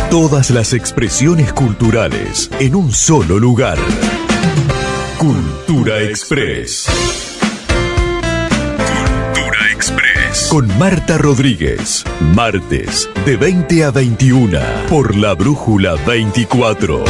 Todas las expresiones culturales en un solo lugar. Cultura Express. Cultura Express. Con Marta Rodríguez. Martes, de 20 a 21. Por La Brújula 24.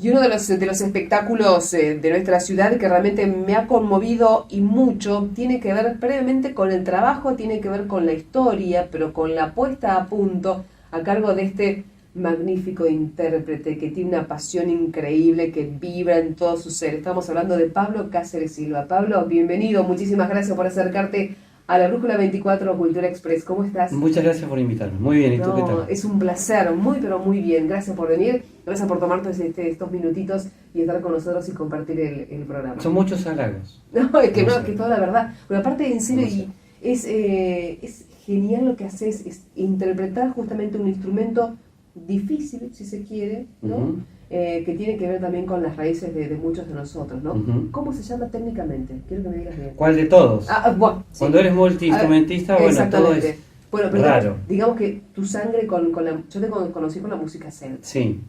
Y uno de los espectáculos de nuestra ciudad que realmente me ha conmovido y mucho tiene que ver previamente con el trabajo, tiene que ver con la historia, pero con la puesta a punto a cargo de este magnífico intérprete que tiene una pasión increíble, que vibra en todo su ser. Estamos hablando de Pablo Cáceres Silva. Pablo, bienvenido, muchísimas gracias por acercarte a La Brújula 24 Cultura Express. ¿Cómo estás? Muchas gracias por invitarme. Muy bien, ¿y tú qué tal? Es un placer, muy pero muy bien. Gracias por venir, gracias por tomarte estos minutitos y estar con nosotros y compartir el programa. Son muchos halagos. No, es que no, es que toda la verdad. Pero aparte, en serio, es genial lo que haces, es interpretar justamente un instrumento difícil, si se quiere, ¿no? Uh-huh. Que tiene que ver también con las raíces de muchos de nosotros, ¿no? Uh-huh. ¿Cómo se llama técnicamente? Quiero que me digas bien. ¿Cuál de todos? Bueno, sí. Cuando eres multiinstrumentista, bueno, todo es bueno, pero raro. Digamos que tu sangre yo te conocí con la música celta. Sí.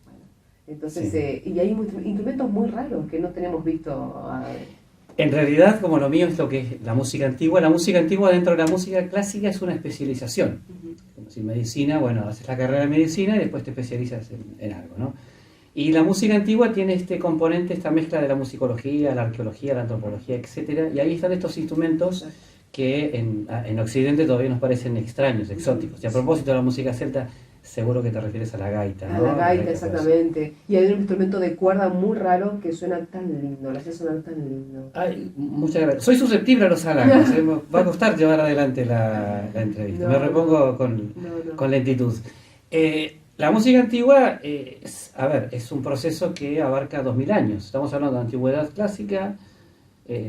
Bueno, entonces, sí. Y hay instrumentos muy raros que no tenemos visto. En realidad, como lo mío es lo que es la música antigua dentro de la música clásica es una especialización. Uh-huh. Como si medicina, bueno, haces la carrera de medicina y después te especializas en algo, ¿no? Y la música antigua tiene este componente, esta mezcla de la musicología, la arqueología, la antropología, etcétera. Y ahí están estos instrumentos que en Occidente todavía nos parecen extraños, exóticos. Y a propósito de la música celta, seguro que te refieres a la gaita, ¿no? A la gaita, exactamente. Y hay un instrumento de cuerda muy raro que suena tan lindo, lo hace sonar tan lindo. Ay, muchas gracias. Soy susceptible a los halagos, ¿eh? Va a costar llevar adelante la entrevista. Me repongo con lentitud. La música antigua es un proceso que abarca 2000 años. Estamos hablando de antigüedad clásica,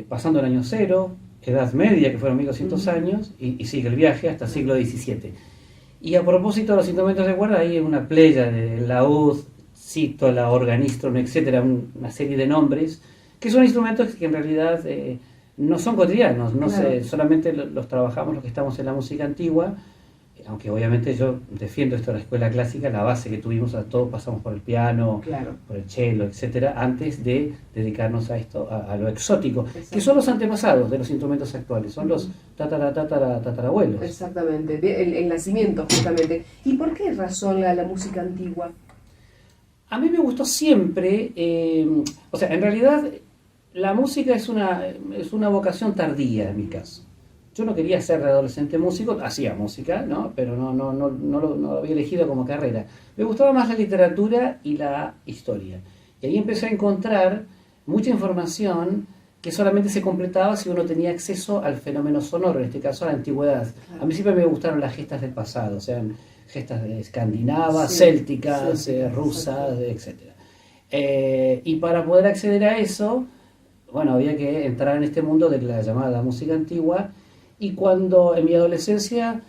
pasando el año cero, Edad Media, que fueron 1200 años, y sigue el viaje hasta el siglo XVII. Y a propósito de los instrumentos de cuerda, hay una playa de laúd, cítola, organistron, etcétera, una serie de nombres, que son instrumentos que en realidad no son cotidianos, solamente los trabajamos los que estamos en la música antigua, aunque obviamente yo defiendo esto de la escuela clásica, la base que tuvimos, todos pasamos por el piano, por el cello, etcétera, antes de dedicarnos a esto, a lo exótico, que son los antepasados de los instrumentos actuales, son los tatarabuelos. Exactamente, el nacimiento justamente. ¿Y por qué razón la música antigua? A mí me gustó siempre, en realidad la música es una vocación tardía en mi caso. Yo no quería ser adolescente músico, hacía música, ¿no? Pero no lo había elegido como carrera. Me gustaba más la literatura y la historia. Y ahí empecé a encontrar mucha información que solamente se completaba si uno tenía acceso al fenómeno sonoro, en este caso a la antigüedad. A mí siempre me gustaron las gestas del pasado, o sea, gestas escandinavas, célticas, rusas, etc. Y para poder acceder a eso, bueno, había que entrar en este mundo de la llamada música antigua. Y cuando en mi adolescencia,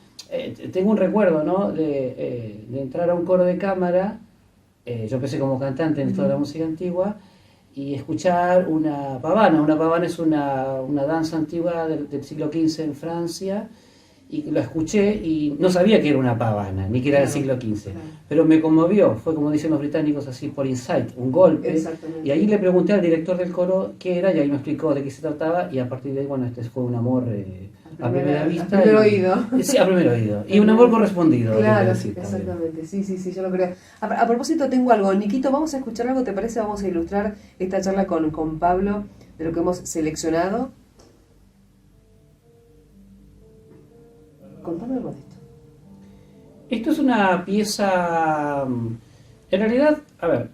tengo un recuerdo, ¿no? de entrar a un coro de cámara, yo empecé como cantante en esto de la música antigua, y escuchar una pavana. Una pavana es una danza antigua del siglo XV en Francia, y lo escuché y no sabía que era una pavana, ni que era del siglo XV, pero me conmovió, fue como dicen los británicos así, por insight, un golpe, y ahí le pregunté al director del coro qué era, y ahí me explicó de qué se trataba, y a partir de ahí, bueno, este fue un amor a primera vista. A primer oído. Sí, a primer oído, y un amor correspondido. Claro, exactamente, sí, yo lo creo. A propósito, tengo algo, Niquito, vamos a escuchar algo, ¿te parece? Vamos a ilustrar esta charla con Pablo, de lo que hemos seleccionado. Contame algo de esto. Esto es una pieza, en realidad,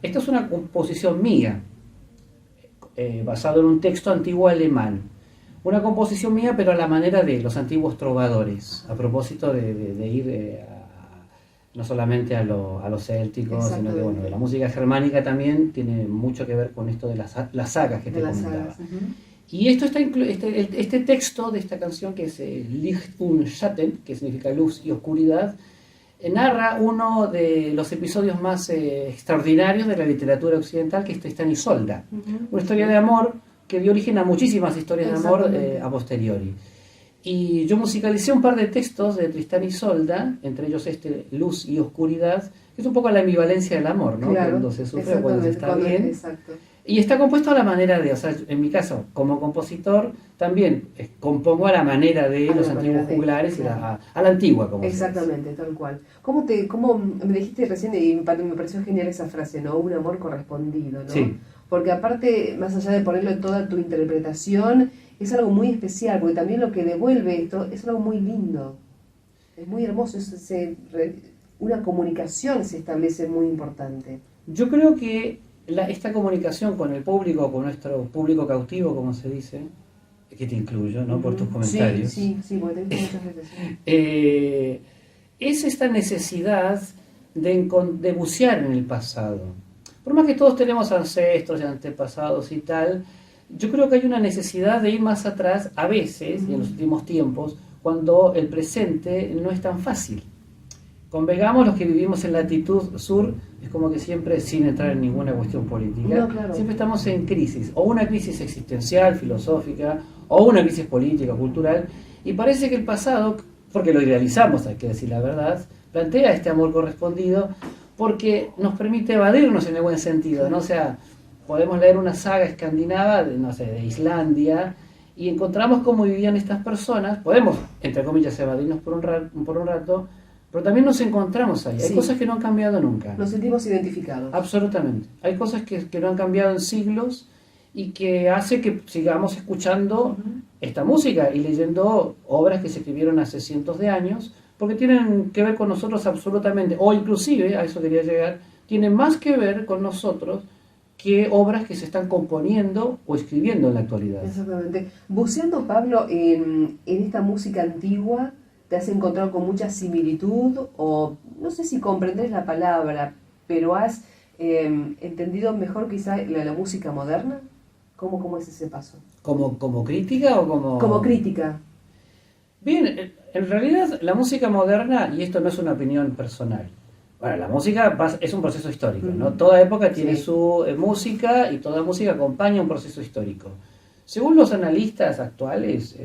esto es una composición mía, basado en un texto antiguo alemán. Una composición mía, pero a la manera de los antiguos trovadores, a propósito de ir no solamente a lo céltico, sino que bueno, de la música germánica también tiene mucho que ver con esto de las sagas que te comentaba. Y esto está este texto de esta canción, que es Licht und Schatten, que significa luz y oscuridad, narra uno de los episodios más extraordinarios de la literatura occidental, que es Tristán y Isolda, una historia de amor que dio origen a muchísimas historias de amor a posteriori. Y yo musicalicé un par de textos de Tristán y Isolda, entre ellos Luz y Oscuridad, que es un poco la ambivalencia del amor, ¿no? Claro, cuando se sufre, cuando se está bien. Exacto. Y está compuesto a la manera de, o sea, en mi caso, como compositor, también compongo a la manera de los antiguos juglares, claro. y a la antigua, como exactamente, tal cual. ¿Cómo me dijiste recién, y me pareció genial esa frase, ¿no? Un amor correspondido, ¿no? Sí. Porque aparte, más allá de ponerlo en toda tu interpretación, es algo muy especial, porque también lo que devuelve esto es algo muy lindo. Es muy hermoso, una comunicación se establece muy importante. Yo creo que esta comunicación con el público, con nuestro público cautivo, como se dice, que te incluyo, ¿no? Por tus comentarios. Sí, porque te he visto muchas veces. Es esta necesidad de bucear en el pasado. Por más que todos tenemos ancestros y antepasados y tal, yo creo que hay una necesidad de ir más atrás, a veces, y en los últimos tiempos, cuando el presente no es tan fácil. Convengamos, los que vivimos en latitud sur, es como que siempre, sin entrar en ninguna cuestión política, claro. siempre estamos en crisis, o una crisis existencial, filosófica, o una crisis política, cultural, y parece que el pasado, porque lo idealizamos, hay que decir la verdad, plantea este amor correspondido, porque nos permite evadirnos en el buen sentido, ¿no? O sea, podemos leer una saga escandinava, de Islandia, y encontramos cómo vivían estas personas, podemos, entre comillas, evadirnos por un rato, pero también nos encontramos ahí. Hay cosas que no han cambiado nunca. Nos sentimos identificados. Absolutamente. Hay cosas que no han cambiado en siglos y que hace que sigamos escuchando esta música y leyendo obras que se escribieron hace cientos de años, porque tienen que ver con nosotros absolutamente, o inclusive, a eso quería llegar, tienen más que ver con nosotros que obras que se están componiendo o escribiendo en la actualidad. Exactamente. Buceando, Pablo, en esta música antigua, ¿te has encontrado con mucha similitud? O no sé si comprendes la palabra, pero has entendido mejor quizá la música moderna. ¿Cómo es ese paso? ¿Como crítica o como...? Como crítica. Bien, en realidad la música moderna, y esto no es una opinión personal, bueno, la música es un proceso histórico, ¿no? Toda época tiene su música y toda música acompaña un proceso histórico. Según los analistas actuales,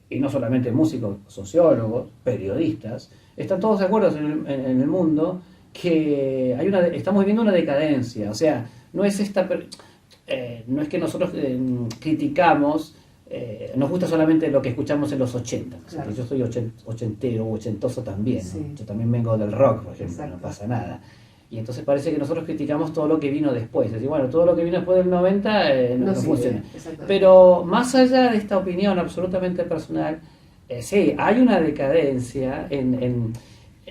y no solamente músicos, sociólogos, periodistas, están todos de acuerdo en el mundo que estamos viviendo una decadencia. O sea, no es no es que nosotros criticamos, nos gusta solamente lo que escuchamos en los 80. Claro. Yo soy ochentero, ochentoso también, ¿no? Yo también vengo del rock, por ejemplo. Exacto. No pasa nada. Y entonces parece que nosotros criticamos todo lo que vino después. Es decir, bueno, todo lo que vino después del 90 no funciona. Pero más allá de esta opinión absolutamente personal, sí, hay una decadencia en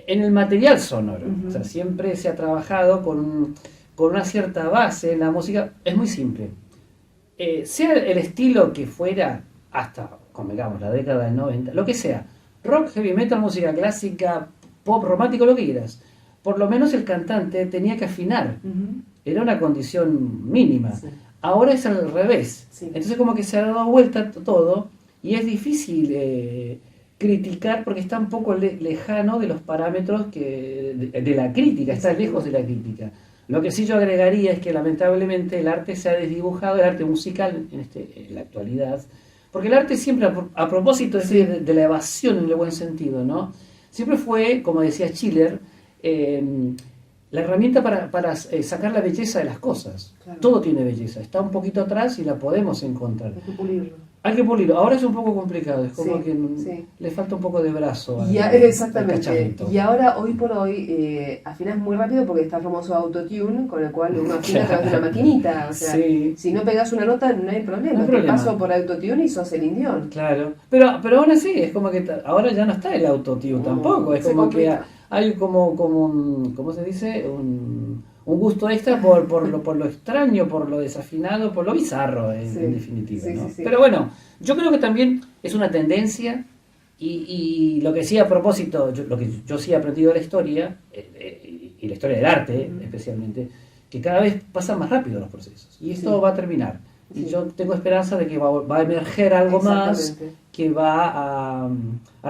el material sonoro. O sea, siempre se ha trabajado con una cierta base en la música. Es muy simple. Sea el estilo que fuera hasta, convengamos, la década del 90, lo que sea, rock, heavy metal, música clásica, pop, romántico, lo que quieras, por lo menos el cantante tenía que afinar. Era una condición mínima. Sí. Ahora es al revés. Sí. Entonces como que se ha dado vuelta todo y es difícil criticar porque está un poco lejano de los parámetros de la crítica, está lejos de la crítica. Lo que sí yo agregaría es que lamentablemente el arte se ha desdibujado, el arte musical en la actualidad, porque el arte siempre, a propósito de la evasión en el buen sentido, ¿no? Siempre fue, como decía Schiller, la herramienta para sacar la belleza de las cosas. Claro. Todo tiene belleza, está un poquito atrás y la podemos encontrar. Hay que pulirlo. Hay que pulirlo. Ahora es un poco complicado, es como que le falta un poco de brazo. Exactamente. Y ahora, hoy por hoy, afinas muy rápido porque está el famoso autotune, con el cual uno afina a través de una maquinita. O sea, si no pegas una nota, no hay problema. No hay problema. Te paso por autotune y sos el indión. Claro. Pero aún así, es como que ahora ya no está el autotune tampoco. Es como que hay como un, ¿cómo se dice? Un gusto extra por lo extraño, por lo desafinado, por lo bizarro, en definitiva, ¿no? Pero bueno, yo creo que también es una tendencia y lo que sí a propósito, lo que yo sí he aprendido de la historia, y la historia del arte especialmente, que cada vez pasan más rápido los procesos. Y esto va a terminar. Y yo tengo esperanza de que va a emerger algo más que va a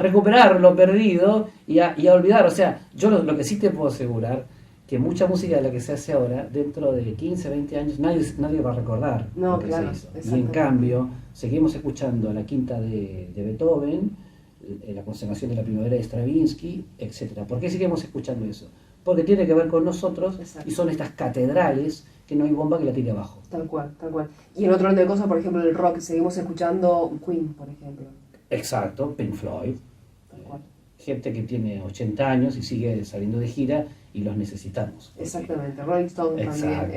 recuperar lo perdido y a olvidar. O sea, yo lo que sí te puedo asegurar, que mucha música de la que se hace ahora, dentro de 15, 20 años, nadie va a recordar lo que se hizo. Y en cambio, seguimos escuchando la quinta de Beethoven, la conservación de la primavera de Stravinsky, etcétera. ¿Por qué seguimos escuchando eso? Porque tiene que ver con nosotros. Exacto. Y son estas catedrales que no hay bomba que la tire abajo. Tal cual, tal cual. Y en otro orden de cosas, por ejemplo, el rock, seguimos escuchando Queen, por ejemplo. Exacto, Pink Floyd. Tal cual. Gente que tiene 80 años y sigue saliendo de gira y los necesitamos. Porque... Exactamente, Rolling Stone también, Exacto.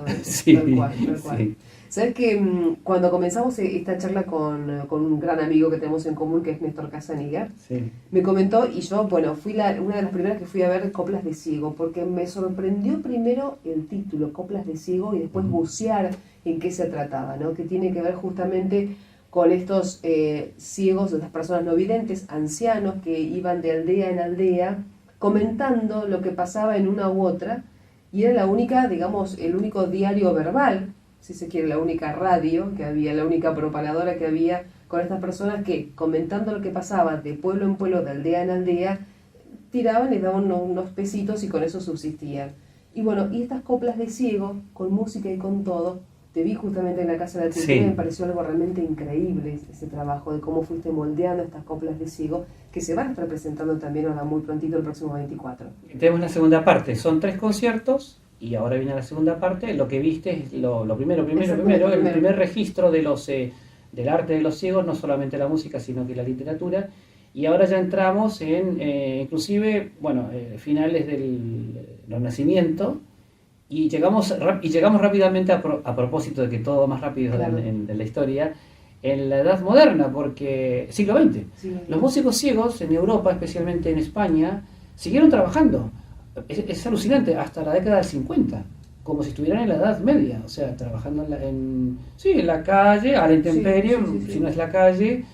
exactamente, Sí, tal cual, tal cual. sí. Sabes que cuando comenzamos esta charla con un gran amigo que tenemos en común, que es Néstor Casaniga, Sí. me comentó, y yo, bueno, fui una de las primeras que fui a ver Coplas de Ciego, porque me sorprendió primero el título, Coplas de Ciego, y después bucear en qué se trataba, ¿no? Que tiene que ver justamente con estos ciegos, las personas no videntes, ancianos, que iban de aldea en aldea, comentando lo que pasaba en una u otra, y era la única, digamos, el único diario verbal, si se quiere, la única radio que había, la única propaladora que había con estas personas que, comentando lo que pasaba de pueblo en pueblo, de aldea en aldea, tiraban, les daban unos pesitos y con eso subsistían. Y bueno, y estas coplas de ciego, con música y con todo, te vi justamente en la Casa de la Cultura, Sí. y me pareció algo realmente increíble ese trabajo de cómo fuiste moldeando estas coplas de ciego, que se van a estar presentando también ahora muy prontito, el próximo 24. Tenemos la segunda parte, son 3 conciertos y ahora viene la segunda parte. Lo que viste es lo primero, Exactamente, el primer registro de del arte de los ciegos, no solamente la música, sino que la literatura. Y ahora ya entramos en, inclusive, bueno, finales del Renacimiento, y llegamos rápidamente a propósito de que todo va más rápido Claro. en la historia, en la Edad Moderna, porque siglo XX. Sí, Los músicos ciegos en Europa, especialmente en España, siguieron trabajando. Es alucinante, hasta la década del 50, como si estuvieran en la Edad Media, o sea, trabajando en la calle, a la intemperie, sí. si no es la calle,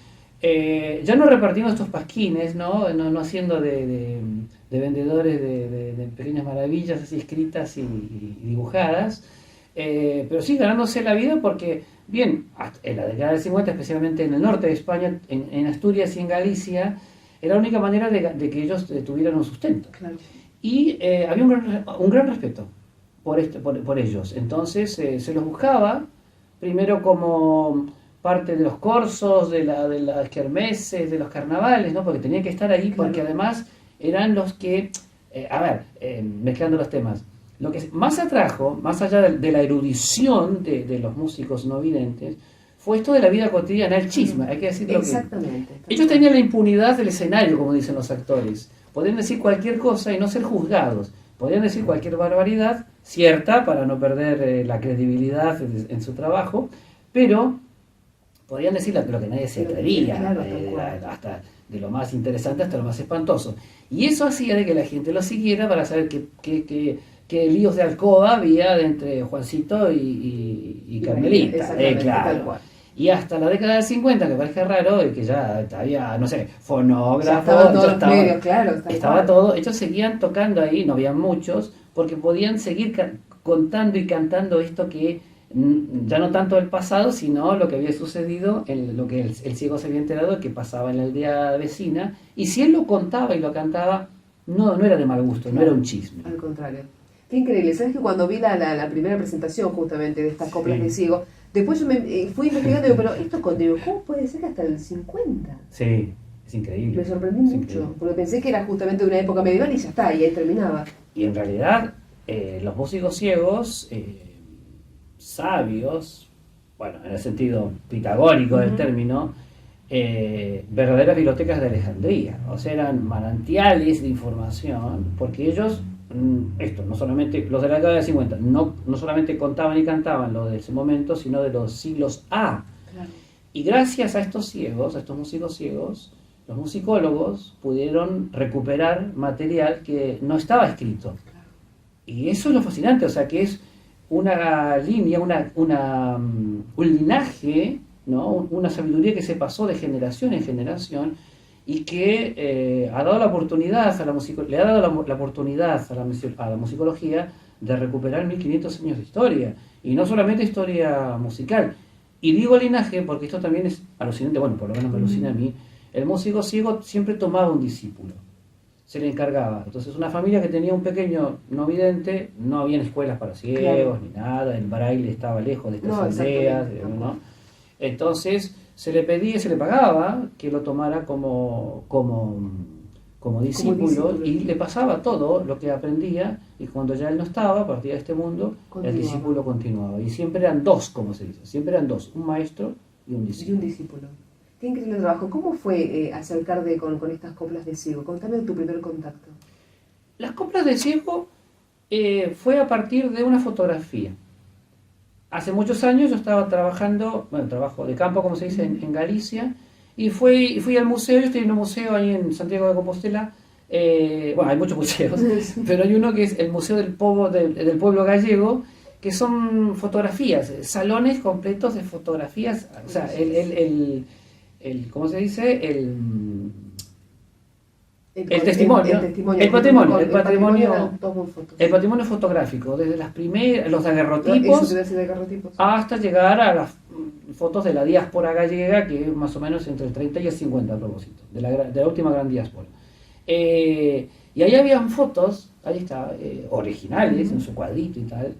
ya no repartiendo estos pasquines, no haciendo de vendedores de pequeñas maravillas así escritas y dibujadas, pero sí ganándose la vida porque, bien, en la década del 50, especialmente en el norte de España, en Asturias y en Galicia, era la única manera de que ellos tuvieran un sustento. claro. Y había un gran respeto por ellos. Entonces se los buscaba, primero como parte de los corsos, de las kermeses, de los carnavales, ¿no? Porque tenían que estar ahí, Claro. porque además eran los que, mezclando los temas, lo que más atrajo, más allá de la erudición de los músicos no videntes, fue esto de la vida cotidiana, el chisme, hay que decirlo. Exactamente. Ellos tenían la impunidad del escenario, como dicen los actores. Podían decir cualquier cosa y no ser juzgados. Podían decir cualquier barbaridad, cierta, para no perder la credibilidad en su trabajo, pero podían decir lo que nadie se atrevía, Claro, tal cual. hasta de lo más interesante hasta lo más espantoso. Y eso hacía de que la gente lo siguiera para saber qué líos de alcoba había entre Juancito y Carmelita. Exactamente, Claro. tal cual. Y hasta la década del 50, que parece raro, y que ya había, no sé, fonógrafos, Ya estaban todos ya los medios, claro. tal estaba cual. todo. Ellos seguían tocando ahí, no había muchos, porque podían seguir contando y cantando esto que ya no tanto del pasado, sino lo que había sucedido, lo que el ciego se había enterado que pasaba en la aldea vecina, y si él lo contaba y lo cantaba, no era de mal gusto, no era un chisme. Al contrario. Qué increíble. ¿Sabes que cuando vi la primera presentación justamente de estas coplas Sí. de ciego, después yo me fui investigando y digo, pero esto contigo, ¿cómo puede ser que hasta el 50? Sí, es increíble. Me sorprendí es mucho, increíble. porque pensé que era justamente de una época medieval y ya está, y ahí terminaba. Y en realidad, los músicos ciegos, sabios, bueno, en el sentido pitagórico del término, verdaderas bibliotecas de Alejandría, o sea, eran manantiales de información, porque ellos, no solamente los de la década del 50, no solamente contaban y cantaban lo de ese momento, sino de los siglos A. Claro. Y gracias a estos ciegos, a estos músicos ciegos, los musicólogos pudieron recuperar material que no estaba escrito. Y eso es lo fascinante, o sea, que es una línea, un linaje, ¿no? Una sabiduría que se pasó de generación en generación y que ha dado la oportunidad a le ha dado la oportunidad a la musicología de recuperar 1500 años de historia, y no solamente historia musical. Y digo linaje porque esto también es alucinante, bueno, por lo menos me alucina a mí. El músico ciego siempre tomaba un discípulo, se le encargaba. Entonces, una familia que tenía un pequeño no vidente, no había escuelas para ciegos, Claro. ni nada, el braille estaba lejos de estas No, aldeas, exactamente. ¿no? Entonces, se le pedía, se le pagaba que lo tomara como discípulo, y le pasaba todo lo que aprendía, y cuando ya él no estaba, partía de este mundo, el discípulo continuaba. Y siempre eran dos, como se dice, siempre eran dos, un maestro y un discípulo. Qué increíble trabajo. ¿Cómo fue acercarte con estas coplas de ciego? Contame tu primer contacto. Las coplas de ciego fue a partir de una fotografía. Hace muchos años yo estaba trabajando, trabajo de campo, como se dice, en Galicia, y fui al museo. Yo estoy en un museo ahí en Santiago de Compostela. Hay muchos museos, pero hay uno que es el Museo del Pueblo Gallego, que son fotografías, salones completos de fotografías. O sea, ¿cómo se dice? El patrimonio fotográfico, desde las primeras, los daguerrotipos, hasta llegar a las fotos de la diáspora gallega, que es más o menos entre el 30 y el 50 a propósito, de la última gran diáspora. Y ahí habían fotos, ahí está, originales, en su cuadrito y tal,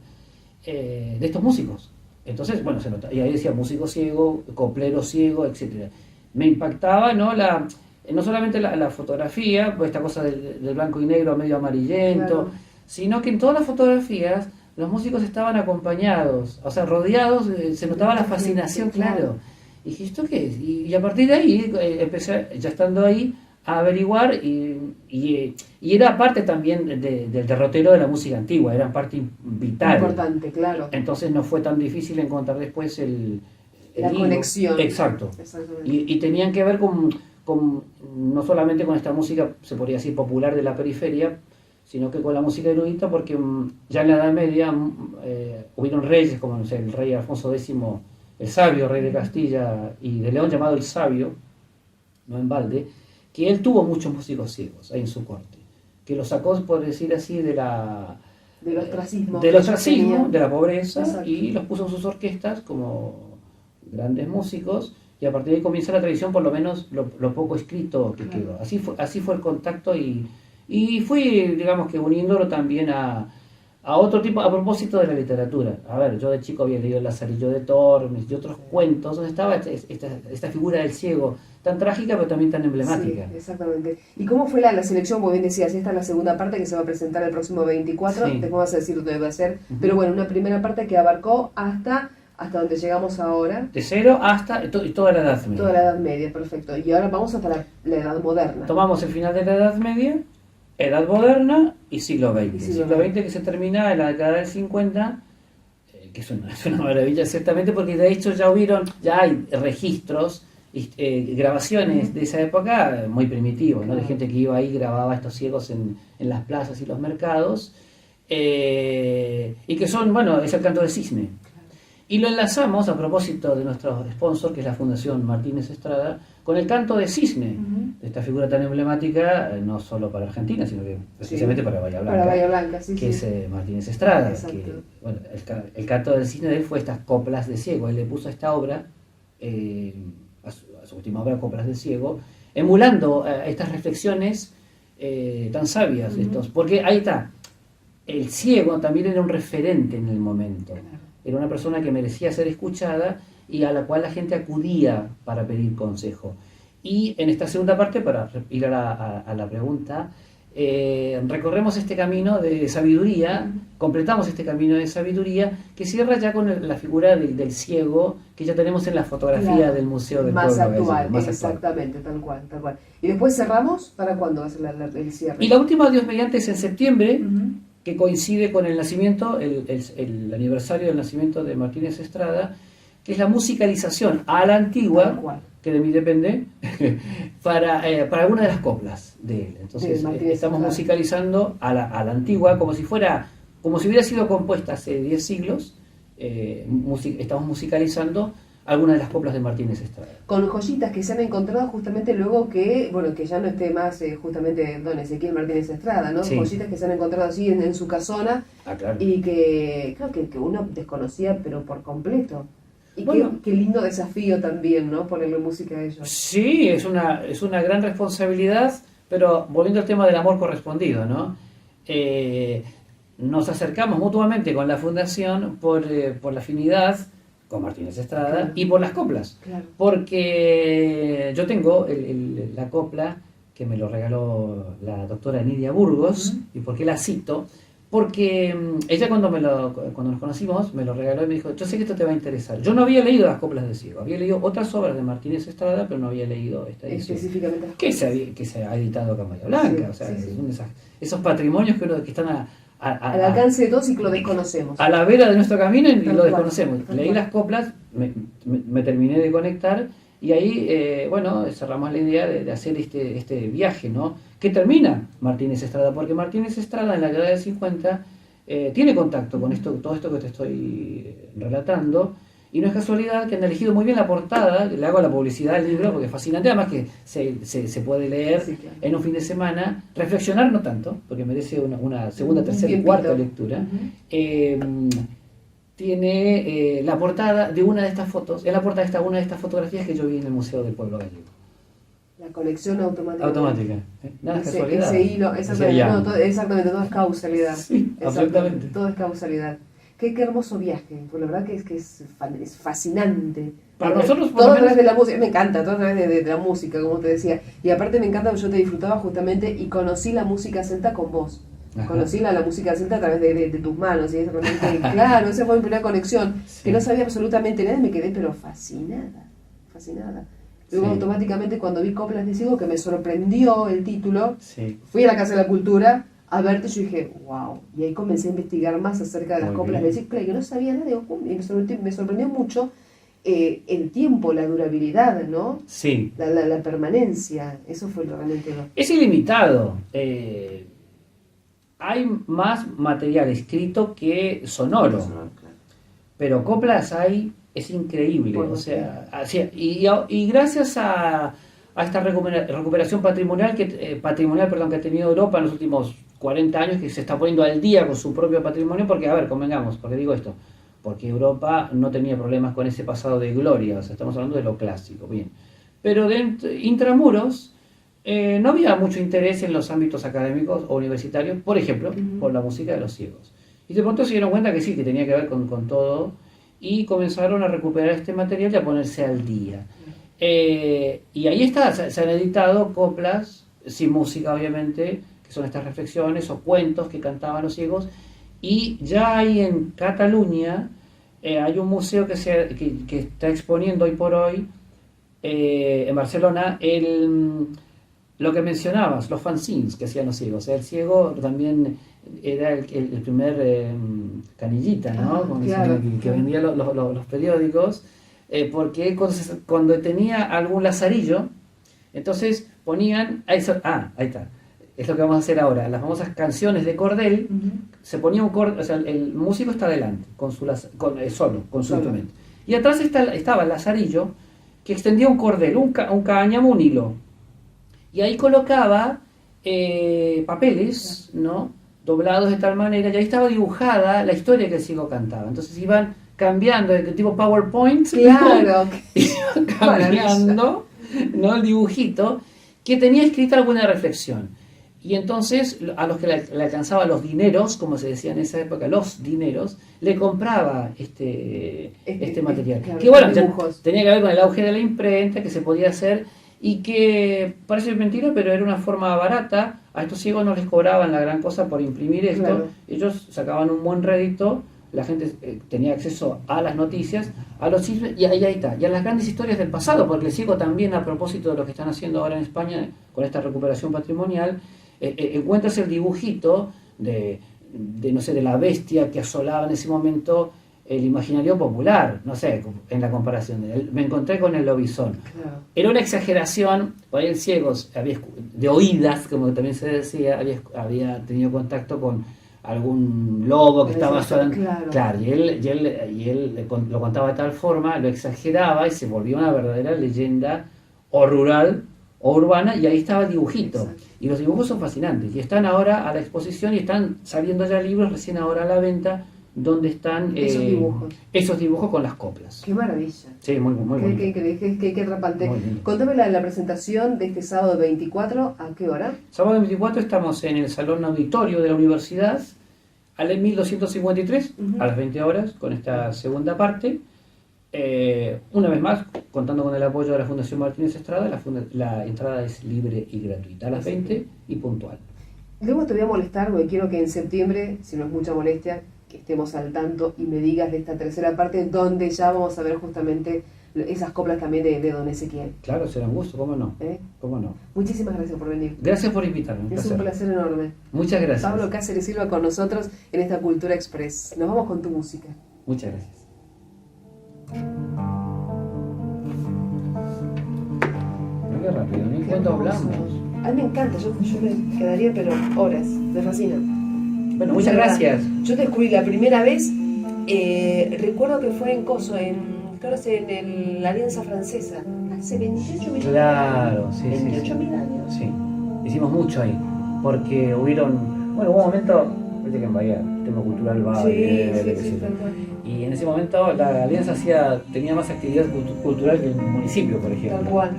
de estos músicos. Entonces, bueno, se nota, y ahí decía músico ciego, coplero ciego, etc. Me impactaba, ¿no? No solamente la fotografía, pues esta cosa del blanco y negro medio amarillento, claro, sino que en todas las fotografías los músicos estaban acompañados, o sea, rodeados, se notaba la fascinación, claro. Y dije, ¿esto qué es? Y a partir de ahí empecé, ya estando ahí, a averiguar, y era parte también del derrotero de la música antigua, era parte vital. Importante, claro. Entonces no fue tan difícil encontrar después la conexión. Exacto. Y tenían que ver con no solamente con esta música, se podría decir, popular de la periferia, sino que con la música erudita, porque ya en la Edad Media hubieron reyes, como, no sé, el rey Alfonso X, el sabio, rey de Castilla y de León, llamado el Sabio, no en balde, que él tuvo muchos músicos ciegos ahí en su corte, que los sacó, por decir así, del ostracismo, de la pobreza. Exacto. Y los puso en sus orquestas como grandes músicos. Y a partir de ahí comienza la tradición, por lo menos lo poco escrito que quedó. Así fue el contacto, y fui, digamos que uniéndolo también a otro tipo, a propósito de la literatura. A ver, yo de chico había leído El Lazarillo de Tormes y otros cuentos donde estaba esta figura del ciego, tan trágica pero también tan emblemática. Sí, exactamente. ¿Y cómo fue la selección? Como bien decías, esta es la segunda parte que se va a presentar el próximo 24, sí. Después vas a decir dónde va a ser, pero bueno, una primera parte que abarcó hasta donde llegamos ahora. De cero hasta toda la Edad Media. Toda la Edad Media, perfecto. Y ahora vamos hasta la Edad Moderna. Tomamos el final de la Edad Media, Edad Moderna y siglo XX. Siglo XX que se termina en la década del 50, que es una maravilla ciertamente, porque de hecho ya hay registros, grabaciones de esa época muy primitivos, ¿no? De gente que iba ahí y grababa a estos ciegos en las plazas y los mercados, y que son, bueno, es el canto del cisne. Y lo enlazamos, a propósito de nuestro sponsor, que es la Fundación Martínez Estrada, con el canto de cisne, esta figura tan emblemática, no solo para Argentina, sino que precisamente para Bahía Blanca. Para Bahía Blanca, sí. Que es Martínez Estrada. Que, bueno, el canto del cisne de él fue estas coplas de ciego. Él le puso esta obra, a su última obra, Coplas de Ciego, emulando estas reflexiones tan sabias, porque ahí está, el ciego también era un referente en el momento. Era una persona que merecía ser escuchada y a la cual la gente acudía para pedir consejo. Y en esta segunda parte, para ir a la pregunta, recorremos este camino de sabiduría, completamos este camino de sabiduría que cierra ya con la figura del ciego que ya tenemos en la fotografía del Museo del Pueblo actual, más exactamente, tal cual. Y después cerramos, ¿para cuándo va a ser el cierre? Y la última, Dios mediante, es en septiembre, que coincide con el nacimiento, el aniversario del nacimiento de Martínez Estrada, que es la musicalización a la antigua, que de mí depende, para alguna de las coplas de él. Entonces estamos musicalizando a la antigua, como si hubiera sido compuesta hace 10 siglos, estamos musicalizando algunas de las coplas de Martínez Estrada. Con joyitas que se han encontrado justamente luego que ya no esté más justamente don Ezequiel Martínez Estrada, ¿no? Sí. Joyitas que se han encontrado así en su casona, claro. Y que uno desconocía pero por completo. Y bueno, qué lindo desafío también, ¿no? Ponerle música a ellos. Sí, es una gran responsabilidad, pero volviendo al tema del amor correspondido, ¿no? Nos acercamos mutuamente con la fundación por la afinidad con Martínez Estrada, Claro. y por las coplas. Claro. Porque yo tengo la copla que me lo regaló la doctora Nidia Burgos. Ujú. ¿Y por qué la cito? Porque ella cuando nos conocimos me lo regaló y me dijo, yo sé que esto te va a interesar. Yo no había leído las coplas de Ciego, había leído otras obras de Martínez Estrada, pero no había leído esta edición. Específicamente. Que se ha editado acá en Bahía Blanca. Sí, o sea, sí, sí. son esos patrimonios que están Al alcance de todos y que lo desconocemos. a la vera de nuestro camino y Tal lo cual, desconocemos. tal Leí cual. las coplas, me terminé de conectar y ahí, cerramos la idea de hacer este viaje, ¿no? Que termina Martínez Estrada, porque Martínez Estrada en la década del 50 tiene contacto con todo esto que te estoy relatando. Y no es casualidad que han elegido muy bien la portada, le hago la publicidad al libro porque es fascinante, además que se puede leer Sí, claro. en un fin de semana, reflexionar no tanto, porque merece una segunda, Un tercera y tiempito. cuarta lectura. Ujú. Tiene la portada de una de estas fotos, en la portada está una de estas fotografías que yo vi en el Museo del Pueblo Gallego. La conexión automática. Automática, nada es Ese, casualidad. ese hilo, exactamente, Ese todo, exactamente, todo es causalidad. Sí, absolutamente. Todo es causalidad. Qué hermoso viaje, por la verdad que es fascinante. Para nosotros, por todo lo a través menos- de la música, me encanta, todo a través de la música, como te decía. Y aparte me encanta que yo te disfrutaba justamente y conocí la música celta con vos. Ajá. Conocí la música celta a través de tus manos. Y es realmente, claro, esa fue mi primera conexión. Sí. Que no sabía absolutamente nada y me quedé pero fascinada. Luego Sí. automáticamente cuando vi Coplas de Ciego, que me sorprendió el título, Sí. fui a la Casa de la Cultura a verte y yo dije, wow. Y ahí comencé a investigar más acerca de las Muy coplas bien. de Ciego, que no sabía nada. Y me sorprendió mucho el tiempo, la durabilidad, ¿no? Sí. La permanencia. Eso fue realmente lo... Es ilimitado. Hay más material escrito que sonoro, Claro. pero coplas hay, es increíble. Bueno, O sea, y gracias a esta recuperación patrimonial que ha tenido Europa en los últimos 40 años, que se está poniendo al día con su propio patrimonio, porque, a ver, convengamos, porque digo esto, porque Europa no tenía problemas con ese pasado de gloria, o sea, estamos hablando de lo clásico, bien. Pero intramuros no había mucho interés en los ámbitos académicos o universitarios, por ejemplo, Ujú. por la música de los ciegos. Y de pronto se dieron cuenta que sí, que tenía que ver con todo, y comenzaron a recuperar este material y a ponerse al día. Y ahí está, se han editado coplas, sin música obviamente, que son estas reflexiones o cuentos que cantaban los ciegos, y ya hay en Cataluña, hay un museo que está exponiendo hoy por hoy, en Barcelona, lo que mencionabas, los fanzines que hacían los ciegos. O sea, el ciego también era el primer canillita, ¿no? Ah, Como claro, dicen, que claro. vendía los periódicos, porque cuando tenía algún lazarillo, entonces ponían... ahí está. Es lo que vamos a hacer ahora. Las famosas canciones de cordel, se ponía un cordel, o sea, el músico está adelante, solo, con su Solo. instrumento. Y atrás estaba el lazarillo, que extendía un cordel, un cáñamo, un hilo. Y ahí colocaba papeles, ¿no? Doblados de tal manera, y ahí estaba dibujada la historia que el ciego cantaba. Entonces iban cambiando, de tipo PowerPoint, Claro. iban cambiando, ¿no? El dibujito, que tenía escrita alguna reflexión. Y entonces a los que le alcanzaban los dineros, como se decía en esa época, los dineros, le compraba este material. Claro, Que bueno, ya dibujos. tenía que ver con el auge de la imprenta, que se podía hacer, y que parece mentira, pero era una forma barata. A estos ciegos no les cobraban la gran cosa por imprimir esto. Claro. Ellos sacaban un buen rédito, la gente tenía acceso a las noticias, a los chismes, y ahí está. Y a las grandes historias del pasado, porque el ciego también, a propósito de lo que están haciendo ahora en España con esta recuperación patrimonial, encuentras el dibujito de no sé, de la bestia que asolaba en ese momento el imaginario popular, no sé, en la comparación. Me encontré con el lobizón. Claro. Era una exageración, por ahí el ciego, de oídas, como también se decía, había tenido contacto con algún lobo que estaba asolando. Claro. Y él lo contaba de tal forma, lo exageraba y se volvió una verdadera leyenda o rural o urbana, y ahí estaba el dibujito. Exacto. Y los dibujos son fascinantes, y están ahora a la exposición, y están saliendo ya libros recién ahora a la venta, donde están esos dibujos con las coplas. Qué maravilla. Sí, muy bonito. Qué atrapante. Muy lindo. Contame la presentación de este sábado 24, ¿a qué hora? Sábado 24 estamos en el Salón Auditorio de la Universidad, al 1253, Ujú. a las 20 horas, con esta segunda parte. Una vez más, contando con el apoyo de la Fundación Martínez Estrada, la entrada es libre y gratuita, a las 20 y puntual. Luego te voy a molestar porque quiero que en septiembre, si no es mucha molestia, que estemos al tanto y me digas de esta tercera parte donde ya vamos a ver justamente esas coplas también de Don Ezequiel. Claro, será un gusto, ¿cómo no? ¿Cómo no? Muchísimas gracias por venir. Gracias por invitarme. Es un placer enorme. Muchas gracias. Pablo Cáceres Silva con nosotros en esta Cultura Express. Nos vamos con tu música. Muchas gracias. Qué rápido, ni cuánto hablamos. A mí me encanta, yo me quedaría pero horas, me fascina. Bueno, muchas gracias. Yo descubrí la primera vez, recuerdo que fue en Coso, en la Alianza Francesa, hace 28 mil Claro, sí, 28.000 años. Sí, hicimos mucho ahí, porque hubo un momento, viste que en Bahía, el tema cultural va y en ese momento la Alianza tenía más actividad cultural que el municipio, por ejemplo. Tal cual.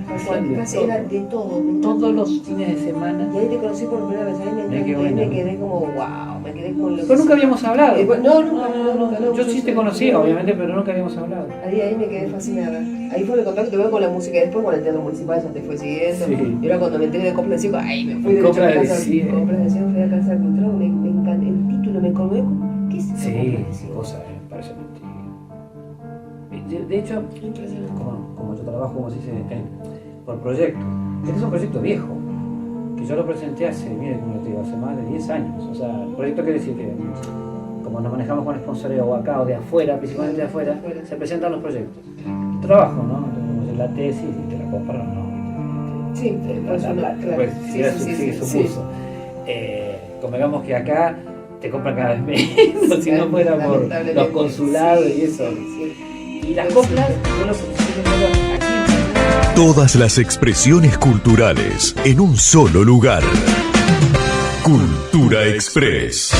Casi era de todo. Todos los fines de semana. Y ahí te conocí por primera vez, ahí me quedé como wow, me quedé como loco. Pero nunca habíamos hablado. No, yo sí te conocía, obviamente, pero nunca habíamos hablado. Ahí me quedé fascinada. Ahí fue el contacto que tuve con la música. Después con el teatro municipal ya te fue siguiendo. Sí. Y ahora cuando me enteré de Copla de Circo, ahí me fui derecho a Copla de Circo. Fui a Casa Cultural, me encanta. El título me conmovió. ¿Qué es eso? Sí, cosa, parece mentira. De hecho, como yo trabajo, como se dice, por proyectos. Este es un proyecto viejo, que yo lo presenté hace más de 10 años. O sea, el proyecto quiere decir que, como nos manejamos con sponsoreo acá o de afuera, principalmente de afuera, se presentan los proyectos. Trabajo, ¿no? Entonces, la tesis y te la compran, ¿no? Sí, pues sigue su curso. Convengamos que acá te compran cada vez menos, si no fuera por los consulados y eso. Y las coplas, yo lo puse aquí. Todas las expresiones culturales en un solo lugar. Cultura Express.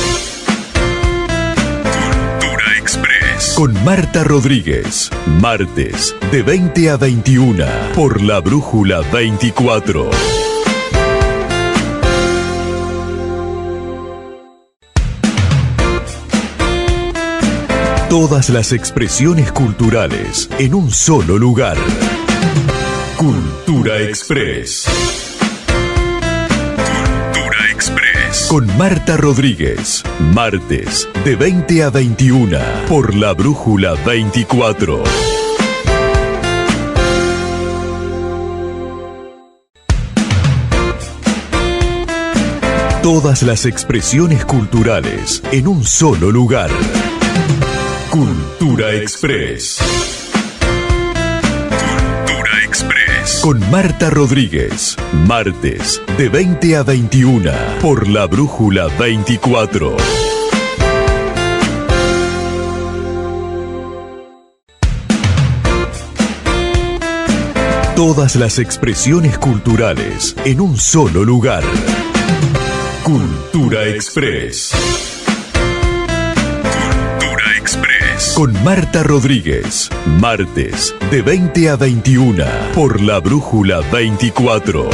Cultura Express. Con Marta Rodríguez. Martes, de 20 a 21. Por La Brújula 24. Todas las expresiones culturales en un solo lugar. Cultura Express. Cultura Express. Con Marta Rodríguez. Martes, de 20 a 21. Por La Brújula 24. Todas las expresiones culturales en un solo lugar. Cultura Express. Cultura Express. Con Marta Rodríguez. Martes, de 20 a 21. Por La Brújula 24. Todas las expresiones culturales en un solo lugar. Cultura Express. Con Marta Rodríguez. Martes, de 20 a 21. Por La Brújula 24.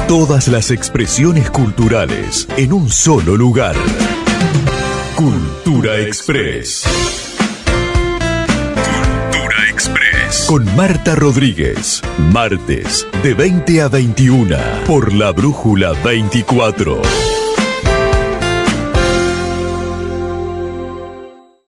Todas las expresiones culturales en un solo lugar. Cultura Express. Con Marta Rodríguez. Martes, de 20 a 21. Por La Brújula 24.